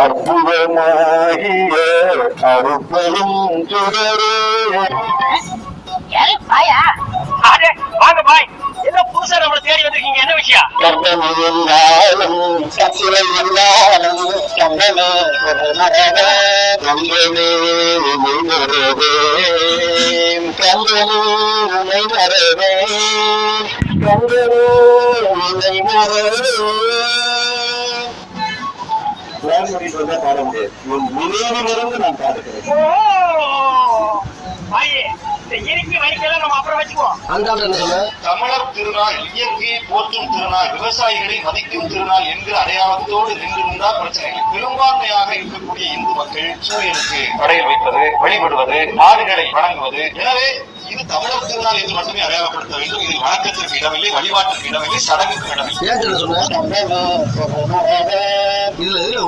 அற்புதமாகிய அருப்பெரும் சுடரே. வாங்க பாய், ஏதோ புதுசா நம்மள தேடி வந்திருக்கீங்க, என்ன விஷயம்? கர்ப்பமே எல்லாரும் கசிலை எல்லாரும் கண்டமே ஒரு மரவே கண்டமே உமை மரவே கண்டமே உமை மரவே கண்டமே உமை மரவே. பாட முடியாது, நினைவிலிருந்து நான் பாடுகிறேன். இந்த இனிப்பு வைக்கலாம் நம்ம அப்புறம் வச்சுக்குவோம். தமிழர் திருநாள் இயற்கையை போற்றும் திருநாள், விவசாயிகளை மதிக்கும் திருநாள் என்கிற அடையாளத்தோடு நின்றிருந்தால் பிரச்சனை இல்லை. பெரும்பான்மையாக இருக்கக்கூடிய இந்து மக்கள் சூரியனுக்கு படையல் வைப்பது, வழிபடுவது, மாடுகளை வணங்குவது. எனவே இது தமிழர் திருநாள் என்று மட்டுமே அடையாளப்படுத்த வேண்டும். இது வணக்கத்திற்கு இடமில்லை, வழிபாட்டிற்கு இடமில்லை, சடங்குக்கு இடமில்லை.